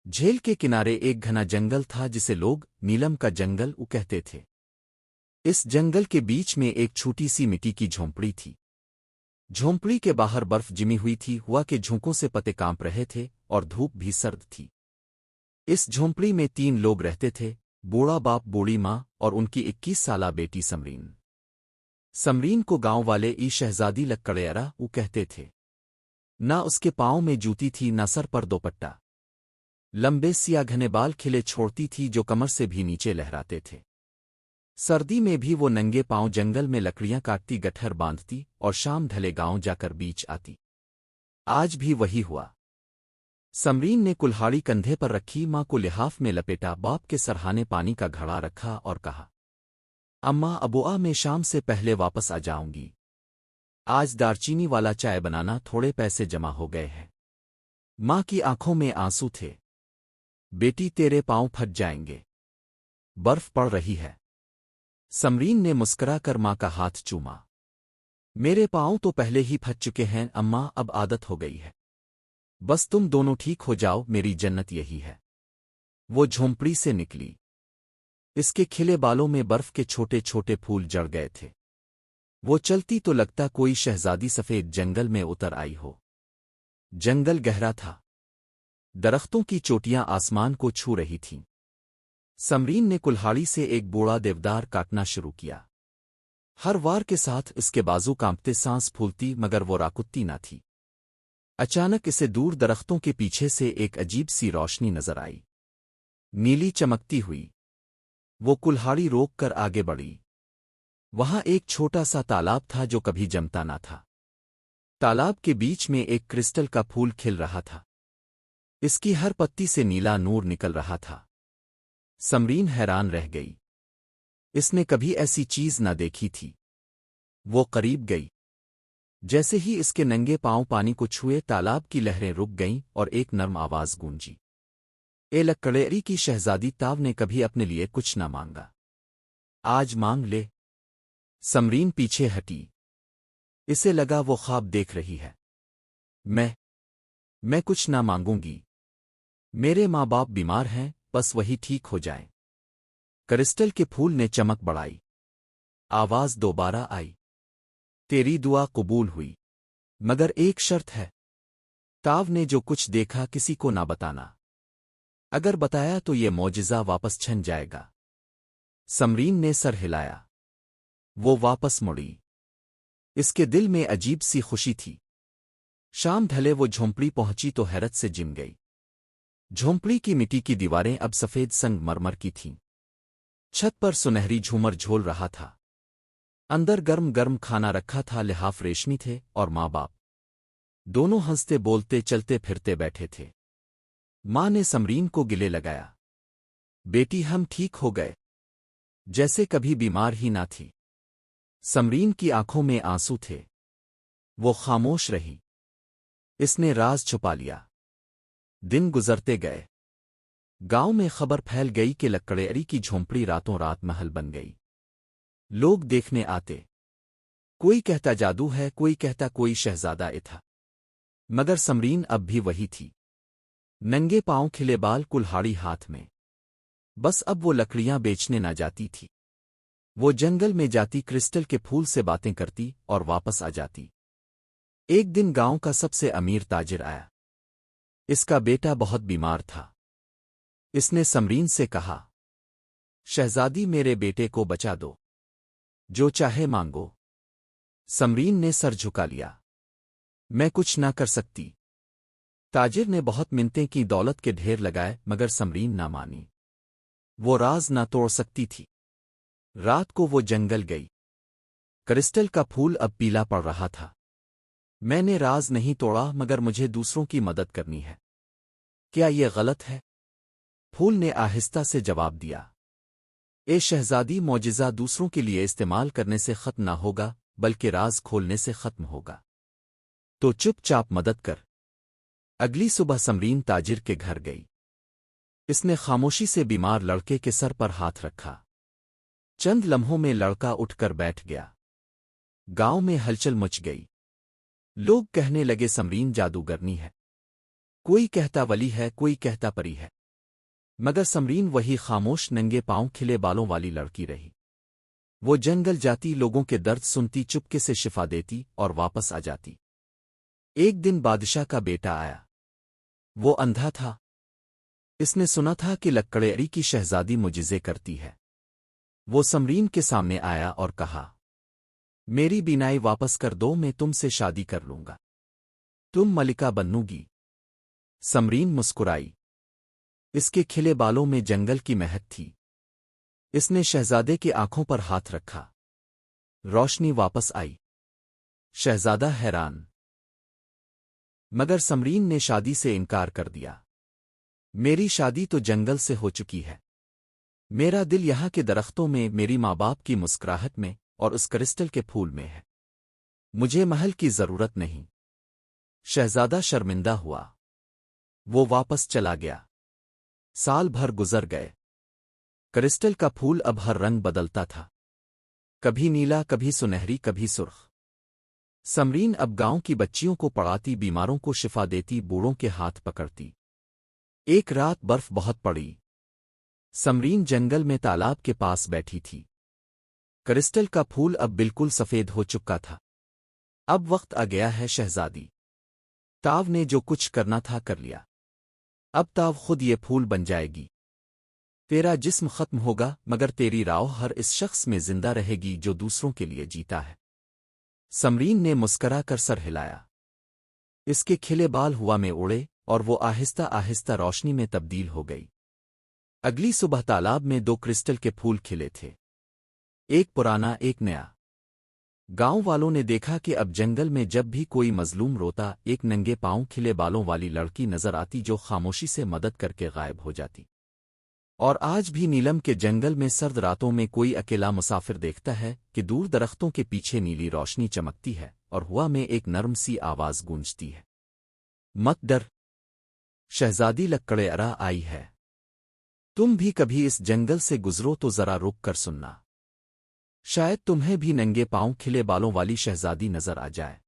झील के किनारे एक घना जंगल था जिसे लोग नीलम का जंगल कहते थे। इस जंगल के बीच में एक छोटी सी मिट्टी की झोंपड़ी थी। झोंपड़ी के बाहर बर्फ जिमी हुई थी, हुआ के झोंकों से पत्ते कांप रहे थे और धूप भी सर्द थी। इस झोंपड़ी में 3 लोग रहते थे, बूढ़ा बाप, बूढ़ी माँ और उनकी 21 साला बेटी समरीन। समरीन को गांव वाले ई शहजादी लक्कड़ेरा कहते थे। ना उसके पाँव में जूती थी, ना सर पर दोपट्टा। लंबे सिया घने बाल खिले छोड़ती थी जो कमर से भी नीचे लहराते थे। सर्दी में भी वो नंगे पांव जंगल में लकड़ियां काटती, गट्ठर बांधती और शाम ढले गांव जाकर बीच आती। आज भी वही हुआ। समरीन ने कुल्हाड़ी कंधे पर रखी, माँ को लिहाफ में लपेटा, बाप के सरहाने पानी का घड़ा रखा और कहा, अम्मा अबुआ, मैं शाम से पहले वापस आ जाऊंगी। आज दारचीनी वाला चाय बनाना, थोड़े पैसे जमा हो गए हैं। माँ की आंखों में आंसू थे। बेटी, तेरे पांव फट जाएंगे, बर्फ पड़ रही है। समरीन ने मुस्कुरा कर माँ का हाथ चूमा। मेरे पांव तो पहले ही फट चुके हैं अम्मा, अब आदत हो गई है। बस तुम दोनों ठीक हो जाओ, मेरी जन्नत यही है। वो झोंपड़ी से निकली। इसके खिले बालों में बर्फ के छोटे छोटे फूल जड़ गए थे। वो चलती तो लगता कोई शहजादी सफेद जंगल में उतर आई हो। जंगल गहरा था, दरख्तों की चोटियां आसमान को छू रही थीं। समरीन ने कुल्हाड़ी से एक बूढ़ा देवदार काटना शुरू किया। हर वार के साथ इसके बाजू कांपते, सांस फूलती, मगर वो राकुत्ती न थी। अचानक इसे दूर दरख्तों के पीछे से एक अजीब सी रोशनी नजर आई, नीली चमकती हुई। वो कुल्हाड़ी रोक कर आगे बढ़ी। वहां एक छोटा सा तालाब था जो कभी जमता ना था। तालाब के बीच में एक क्रिस्टल का फूल खिल रहा था। इसकी हर पत्ती से नीला नूर निकल रहा था। समरीन हैरान रह गई। इसने कभी ऐसी चीज न देखी थी। वो करीब गई। जैसे ही इसके नंगे पांव पानी को छुए, तालाब की लहरें रुक गईं और एक नर्म आवाज गूंजी, ए लक्कड़ेरी की शहजादी, ताव ने कभी अपने लिए कुछ न मांगा, आज मांग ले। समरीन पीछे हटी। इसे लगा वो ख्वाब देख रही है। मैं कुछ ना मांगूंगी। मेरे माँ बाप बीमार हैं, बस वही ठीक हो जाएं। क्रिस्टल के फूल ने चमक बढ़ाई। आवाज दोबारा आई, तेरी दुआ कबूल हुई, मगर एक शर्त है। ताव ने जो कुछ देखा किसी को ना बताना। अगर बताया तो ये मौजिज़ा वापस छन जाएगा। समरीन ने सर हिलाया। वो वापस मुड़ी। इसके दिल में अजीब सी खुशी थी। शाम ढले वो झोंपड़ी पहुंची तो हैरत से जिम गई। झोंपड़ी की मिट्टी की दीवारें अब सफेद संगमरमर की थीं। छत पर सुनहरी झूमर झोल रहा था। अंदर गर्म गर्म खाना रखा था, लिहाफ रेशमी थे और माँ बाप दोनों हंसते बोलते चलते फिरते बैठे थे। माँ ने समरीन को गिले लगाया, बेटी हम ठीक हो गए, जैसे कभी बीमार ही ना थी। समरीन की आंखों में आंसू थे। वो खामोश रही। इसने राज छुपा लिया। दिन गुजरते गए। गांव में खबर फैल गई कि लक्कड़ेरी की झोंपड़ी रातों रात महल बन गई। लोग देखने आते। कोई कहता जादू है, कोई कहता कोई शहजादा था। मगर समरीन अब भी वही थी। नंगे पांव, खिले बाल, कुल्हाड़ी हाथ में। बस अब वो लकड़ियां बेचने ना जाती थी। वो जंगल में जाती, क्रिस्टल के फूल से बातें करती और वापस आ जाती। एक दिन गांव का सबसे अमीर ताजिर आया। इसका बेटा बहुत बीमार था। इसने समरीन से कहा, शहजादी, मेरे बेटे को बचा दो, जो चाहे मांगो। समरीन ने सर झुका लिया, मैं कुछ ना कर सकती। ताजिर ने बहुत मिन्नतें की, दौलत के ढेर लगाए, मगर समरीन ना मानी। वो राज ना तोड़ सकती थी। रात को वो जंगल गई। क्रिस्टल का फूल अब पीला पड़ रहा था। मैंने राज नहीं तोड़ा, मगर मुझे दूसरों की मदद करनी है। क्या ये गलत है? फूल ने आहिस्ता से जवाब दिया, ए शहजादी, मौजिज़ा दूसरों के लिए इस्तेमाल करने से खत्म ना होगा, बल्कि राज खोलने से खत्म होगा। तो चुपचाप मदद कर। अगली सुबह समरीन ताजिर के घर गई। इसने खामोशी से बीमार लड़के के सर पर हाथ रखा। चंद लम्हों में लड़का उठकर बैठ गया। गांव में हलचल मच गई। लोग कहने लगे, समरीन जादूगरनी है। کوئی کہتا ولی ہے، کوئی کہتا پری ہے، مگر سمرین وہی خاموش ننگے پاؤں کھلے بالوں والی لڑکی رہی۔ وہ جنگل جاتی، لوگوں کے درد سنتی، چپکے سے شفا دیتی اور واپس آ جاتی۔ ایک دن بادشاہ کا بیٹا آیا۔ وہ اندھا تھا۔ اس نے سنا تھا کہ لکڑیری کی شہزادی معجزے کرتی ہے۔ وہ سمرین کے سامنے آیا اور کہا، میری بینائی واپس کر دو، میں تم سے شادی کر لوں گا، تم ملکہ بنو گی۔ سمرین مسکرائی۔ اس کے کھلے بالوں میں جنگل کی مہک تھی۔ اس نے شہزادے کی آنکھوں پر ہاتھ رکھا۔ روشنی واپس آئی۔ شہزادہ حیران، مگر سمرین نے شادی سے انکار کر دیا۔ میری شادی تو جنگل سے ہو چکی ہے، میرا دل یہاں کے درختوں میں، میری ماں باپ کی مسکراہٹ میں اور اس کرسٹل کے پھول میں ہے، مجھے محل کی ضرورت نہیں۔ شہزادہ شرمندہ ہوا۔ وہ واپس چلا گیا۔ سال بھر گزر گئے۔ کرسٹل کا پھول اب ہر رنگ بدلتا تھا، کبھی نیلا، کبھی سنہری، کبھی سرخ۔ سمرین اب گاؤں کی بچیوں کو پڑھاتی، بیماروں کو شفا دیتی، بوڑھوں کے ہاتھ پکڑتی۔ ایک رات برف بہت پڑی۔ سمرین جنگل میں تالاب کے پاس بیٹھی تھی۔ کرسٹل کا پھول اب بالکل سفید ہو چکا تھا۔ اب وقت آ گیا ہے شہزادی، تاو نے جو کچھ کرنا تھا کر لیا، اب تاو خود یہ پھول بن جائے گی۔ تیرا جسم ختم ہوگا، مگر تیری راہ ہر اس شخص میں زندہ رہے گی جو دوسروں کے لیے جیتا ہے۔ سمرین نے مسکرا کر سر ہلایا۔ اس کے کھلے بال ہوا میں اڑے اور وہ آہستہ آہستہ روشنی میں تبدیل ہو گئی۔ اگلی صبح تالاب میں دو کرسٹل کے پھول کھلے تھے، ایک پرانا، ایک نیا۔ گاؤں والوں نے دیکھا کہ اب جنگل میں جب بھی کوئی مظلوم روتا، ایک ننگے پاؤں کھلے بالوں والی لڑکی نظر آتی جو خاموشی سے مدد کر کے غائب ہو جاتی۔ اور آج بھی نیلم کے جنگل میں سرد راتوں میں کوئی اکیلا مسافر دیکھتا ہے کہ دور درختوں کے پیچھے نیلی روشنی چمکتی ہے اور ہوا میں ایک نرم سی آواز گونجتی ہے، مت ڈر، شہزادی لکڑیرا آئی ہے۔ تم بھی کبھی اس جنگل سے گزرو تو ذرا رک کر سننا، شاید تمہیں بھی ننگے پاؤں کھلے بالوں والی شہزادی نظر آ جائے۔